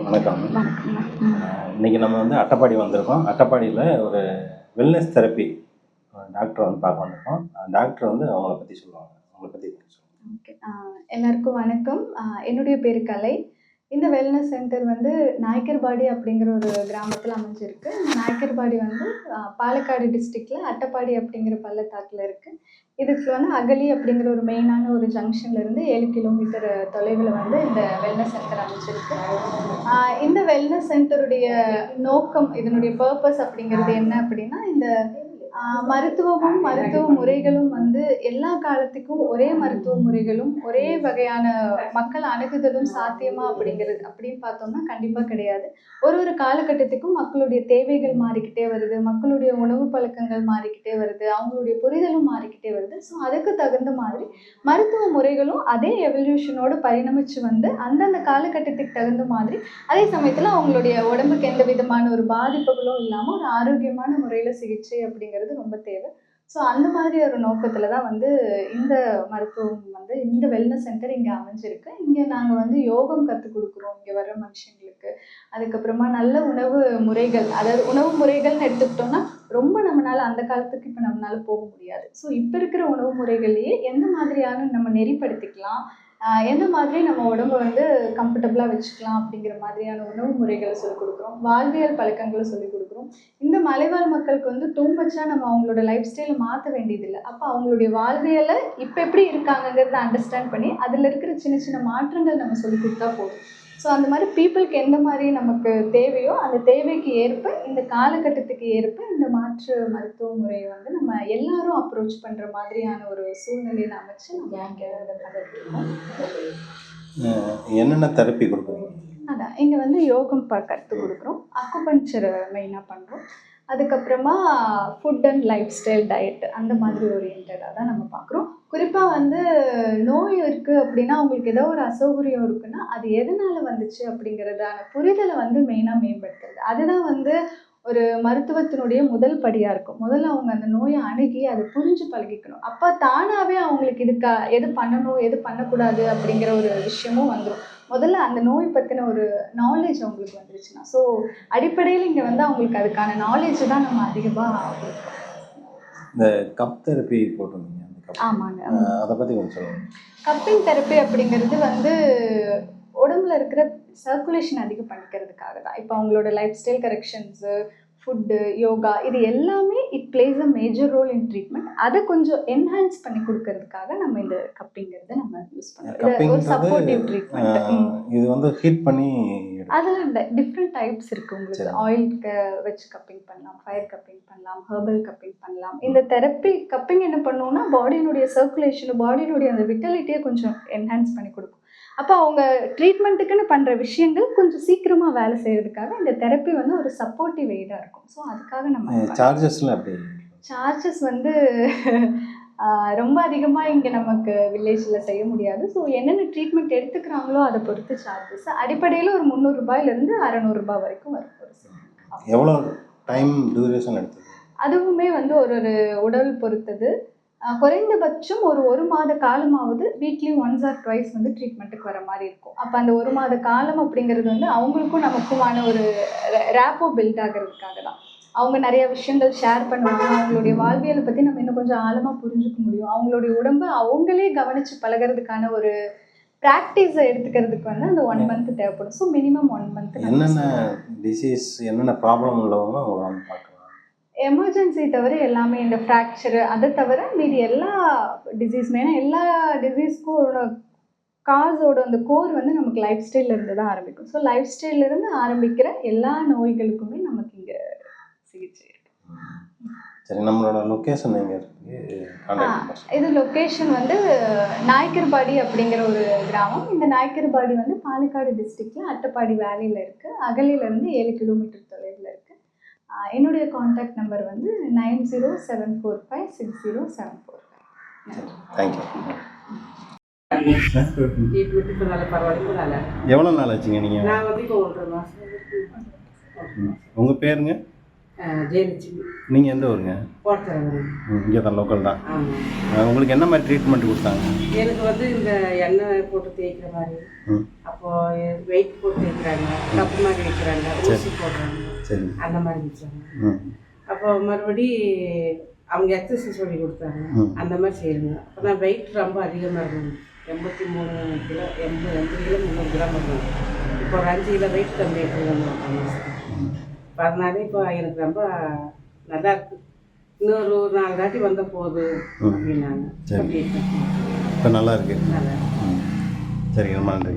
வணக்கம். வணக்கம்ண்ணா. இன்றைக்கி நம்ம வந்து அட்டப்பாடி வந்திருக்கோம். அட்டப்பாடியில் ஒரு வெல்னஸ் தெரப்பி டாக்டர் வந்து பார்க்க வந்திருக்கோம். டாக்டர் வந்து அவங்கள பற்றி சொல்லுவாங்க. அவங்கள பற்றி சொல்லுவாங்க. ஓகே. எல்லாருக்கும் வணக்கம். என்னுடைய பேர் கலை. இந்த வெல்னஸ் சென்டர் வந்து நாயக்கர்பாடி அப்படிங்கிற ஒரு கிராமத்தில் அமைஞ்சிருக்கு. இந்த நாயக்கர்பாடி வந்து பாலக்காடு டிஸ்ட்ரிக்டில் அட்டப்பாடி அப்படிங்கிற பள்ளத்தாக்கில் இருக்குது. இதுக்கு வந்து அகலி அப்படிங்கிற ஒரு மெயினான ஒரு ஜங்ஷன்லேருந்து 7 கிலோமீட்டர் தொலைவில் வந்து இந்த வெல்னஸ் சென்டர் அமைஞ்சிருக்கு. இந்த வெல்னஸ் சென்டருடைய நோக்கம், இதனுடைய பர்பஸ் அப்படிங்கிறது என்ன அப்படின்னா, இந்த மருத்துவமும் மருத்துவ முறைகளும் வந்து எல்லா காலத்துக்கும் ஒரே மருத்துவ முறைகளும் ஒரே வகையான மக்கள் அணுகுதலும் சாத்தியமா அப்படிங்கிறது அப்படின்னு பார்த்தோம்னா கண்டிப்பாக கிடையாது. ஒரு காலகட்டத்துக்கும் மக்களுடைய தேவைகள் மாறிக்கிட்டே வருது, மக்களுடைய உணவு பழக்கங்கள் மாறிக்கிட்டே வருது, அவங்களுடைய புரிதலும் மாறிக்கிட்டே வருது. ஸோ அதுக்கு தகுந்த மாதிரி மருத்துவ முறைகளும் அதே எவல்யூஷனோடு பரிணமிச்சு வந்து அந்தந்த காலகட்டத்துக்கு தகுந்த மாதிரி அதே சமயத்தில் அவங்களுடைய உடம்புக்கு எந்த விதமான ஒரு பாதிப்புகளும் இல்லாமல் ஒரு ஆரோக்கியமான முறையில் சிகிச்சை அப்படிங்கிறது ரொம்ப தேவை. ஸோ அந்த மாதிரி ஒரு நோக்கத்தில் தான் வந்து இந்த மருத்துவம் வந்து இந்த வெல்னஸ் சென்டர் இங்கே அமைஞ்சிருக்கு. இங்கே நாங்கள் வந்து யோகம் கற்றுக் கொடுக்குறோம் இங்கே வர்ற மனுஷங்களுக்கு. அதுக்கப்புறமா நல்ல உணவு முறைகள், அதாவது உணவு முறைகள்னு எடுத்துக்கிட்டோம்னா ரொம்ப நம்மளால் அந்த காலத்துக்கு இப்போ நம்மளால போக முடியாது. ஸோ இப்போ இருக்கிற உணவு முறைகள்லேயே எந்த மாதிரியான நம்ம நெறிப்படுத்திக்கலாம், எந்த மாதிரி நம்ம உடம்பை வந்து கம்ஃபர்டபுளாக வச்சுக்கலாம் அப்படிங்கிற மாதிரியான உணவு முறைகளை சொல்லிக் கொடுக்குறோம். வாழ்வியல் பழக்கங்களை சொல்லிக் கொடுக்குறோம். இந்த மலைவாழ் மக்களுக்கு வந்து டூ மச்சாக நம்ம அவங்களோட லைஃப் ஸ்டைலை மாற்ற வேண்டியதில்லை. அப்போ அவங்களுடைய வாழ்வியலை இப்போ எப்படி இருக்காங்கங்கிறத அண்டர்ஸ்டாண்ட் பண்ணி அதில் இருக்கிற சின்ன சின்ன மாற்றங்கள் நம்ம சொல்லிக் கொடுத்தா போதும். ஸோ அந்த மாதிரி பீப்புளுக்கு எந்த மாதிரி நமக்கு தேவையோ அந்த தேவைக்கு ஏற்ப, இந்த காலகட்டத்துக்கு ஏற்ப இந்த மாற்று மருத்துவ முறையை வந்து நம்ம எல்லாரும் அப்ரோச் பண்ணுற மாதிரியான ஒரு சூழ்நிலையில் அமைச்சு நம்ம இங்கே பண்ணிட்டுருக்கோம். என்னென்ன தெரப்பி கொடுக்குறீங்க? அதான் இங்கே வந்து யோகம் கற்றுக் கொடுக்குறோம், அக்குபஞ்சர் மெயினாக பண்ணுறோம். அதுக்கப்புறமா food and life style diet அந்த மாதிரி ஓரியன்டாக தான் நம்ம பார்க்குறோம். குறிப்பாக வந்து நோய் இருக்குது அப்படின்னா, அவங்களுக்கு ஏதோ ஒரு அசௌகரியம் இருக்குன்னா அது எதனால் வந்துச்சு அப்படிங்கிறதான புரிதலை வந்து மெயினாக மேம்படுத்துறது. அதுதான் வந்து ஒரு மருத்துவத்தினுடைய முதல் படியாக இருக்கும். முதல்ல அவங்க அந்த நோயை அணுகி அதை புரிஞ்சு பழகிக்கணும். அப்போ தானாகவே அவங்களுக்கு இதுக்கு எது பண்ணணும் எது பண்ணக்கூடாது அப்படிங்கிற ஒரு விஷயமும் வந்துடும். முதல்ல அந்த நோய் பற்றின ஒரு நாலேஜ் அவங்களுக்கு வந்துருச்சுன்னா, ஸோ அடிப்படையில் இங்கே வந்து அவங்களுக்கு அதுக்கான நாலேஜ் தான் நம்ம அதிகமாக கொடுக்குறோம். இந்த கப் தெரப்பி போட்டிருந்தீங்க. ஆமாங்க. அதை பற்றி கொஞ்சம் சொல்லுங்கள். கப்பிங் தெரப்பி அப்படிங்கிறது வந்து உடம்புல இருக்கிற சர்க்குலேஷன் அதிகம் பண்ணிக்கிறதுக்காக தான். இப்போ அவங்களோட life style corrections, food, yoga இது எல்லாமே it plays a major role in treatment. அதை கொஞ்சம் என்ஹான்ஸ் பண்ணி கொடுக்கறதுக்காக நம்ம இந்த கப்பிங்கிறத நம்ம யூஸ் பண்ணுறோம். இது ஒரு சப்போர்ட்டிவ் ட்ரீட்மெண்ட். இது வந்து ஹீட் பண்ணி அதில் டிஃப்ரெண்ட் டைப்ஸ் இருக்குது உங்களுக்கு. ஆயில் வச்சு கப்பிங் பண்ணலாம், ஃபயர் கப்பிங் பண்ணலாம், ஹெர்பல் கப்பிங் பண்ணலாம். இந்த தெரப்பி கப்பிங் என்ன பண்ணுவோம்னா பாடியினுடைய சர்க்குலேஷன், பாடியினுடைய அந்த விட்டலிட்டியை கொஞ்சம் என்ஹான்ஸ் பண்ணி கொடுக்கும். அப்போ அவங்க ட்ரீட்மெண்ட்டுக்குன்னு பண்ணுற விஷயங்கள் கொஞ்சம் சீக்கிரமாக வேலை செய்கிறதுக்காக இந்த தெரப்பி வந்து ஒரு சப்போர்ட்டிவ் எய்டாக இருக்கும். ஸோ அதுக்காக நம்ம சார்ஜஸ்லாம் எப்படி? சார்ஜஸ் வந்து ரொம்ப அதிகமாக இங்கே நமக்கு வில்லேஜில் செய்ய முடியாது. ஸோ என்னென்ன ட்ரீட்மெண்ட் எடுத்துக்கிறாங்களோ அதை பொறுத்து சார்ஜஸ் அடிப்படையில் ஒரு 300 ரூபாயிலேருந்து 600 ரூபாய் வரைக்கும் வரும். எவ்வளோ டைம் டியூரேஷன் எடுத்து? அதுவுமே வந்து ஒரு உடல் பொறுத்தது. குறைந்தபட்சம் ஒரு மாத காலமாவது வீக்லி ஒன்ஸ் ஆர் ட்வைஸ் வந்து ட்ரீட்மெண்ட்டுக்கு வர மாதிரி இருக்கும். அப்போ அந்த 1 மாத காலம் அப்படிங்கிறது வந்து அவங்களுக்கும் நமக்குமான ஒரு ரேப்போ பில்ட் ஆகிறதுக்காக தான். அவங்க நிறைய விஷயங்கள் ஷேர் பண்ணுவாங்க. அவங்களுடைய வாழ்வியலை பற்றி நம்ம இன்னும் கொஞ்சம் ஆழமாக புரிஞ்சுக்க முடியும். அவங்களுடைய உடம்பை அவங்களே கவனித்து பழகிறதுக்கான ஒரு ப்ராக்டிஸை எடுத்துக்கிறதுக்கு வந்து அந்த 1 மந்த் தேவைப்படும். So minimum 1 month. என்னென்ன டிசீஸ், என்னென்ன ப்ராப்ளம் உள்ளவங்க அவங்க வந்து பார்க்கலாம்? எமர்ஜென்சி தவிர எல்லாமே, இந்த ஃப்ராக்சரு அதை தவிர மீதி எல்லா டிசீஸுமே. ஏன்னா எல்லா டிசீஸ்க்கும் காசோட அந்த கோர் வந்து நமக்கு லைஃப் ஸ்டைலிருந்து தான் ஆரம்பிக்கும். ஸோ லைஃப் ஸ்டைலிருந்து ஆரம்பிக்கிற எல்லா நோய்களுக்குமே நமக்கு இங்கே சிகிச்சை இருக்குது. சரி, நம்மளோட லொக்கேஷன் எங்கே இருக்குது? இது லொக்கேஷன் வந்து நாயக்கர்பாடி அப்படிங்கிற ஒரு கிராமம். இந்த நாயக்கர்பாடி வந்து பாலக்காடு டிஸ்ட்ரிக்டில் அட்டப்பாடி வேலியில் இருக்குது. அகலியிலேருந்து 7 கிலோமீட்டர் தொலைவில் இருக்குது. என்னுடைய காண்டாக்ட் நம்பர் வந்து 9074560745. தேங்க்யூ. எவ்வளோ நாள் ஆச்சுங்க நீங்கள்? நான் வந்து இப்போ 1.5 மாதம். உங்கள் பேருங்க? ஜெயலட்சுமி. நீங்கள் எந்த ஊருங்க? போட்டுறேங்க. இங்கே தான், லோக்கல் தான். ஆமாம். உங்களுக்கு என்ன மாதிரி ட்ரீட்மெண்ட் கொடுத்தாங்க? எனக்கு வந்து இந்த எண்ணெய் போட்டு தேய்க்கிற மாதிரி, அப்போது வெயிட் போட்டு தேய்க்கிறாங்க, கப்பு மாதிரி வைக்கிறாங்க, ஊசி போடுறாங்க, சரி, அந்த மாதிரி வச்சாங்க. அப்போ மறுபடி அவங்க எக்ஸசைஸ் சொல்லி கொடுத்தாங்க, அந்த மாதிரி செய்யுங்க. அப்போ நான் வெயிட் ரொம்ப அதிகமாக இருக்கணும், 83 கிலோ, 80 கிலோ 300 கிராம் இருக்கணும். இப்போ ஒரு 5 கிலோ வெயிட் கம்மி ஆகிட்டு அதனால இப்போ எனக்கு ரொம்ப நல்லா இருக்கு. இன்னொரு 4 தாட்டி வந்த போகுது அப்படின்னாங்க. இப்போ நல்லா இருக்கு. நல்லா இருக்கு. சரி, ரொம்ப நன்றி.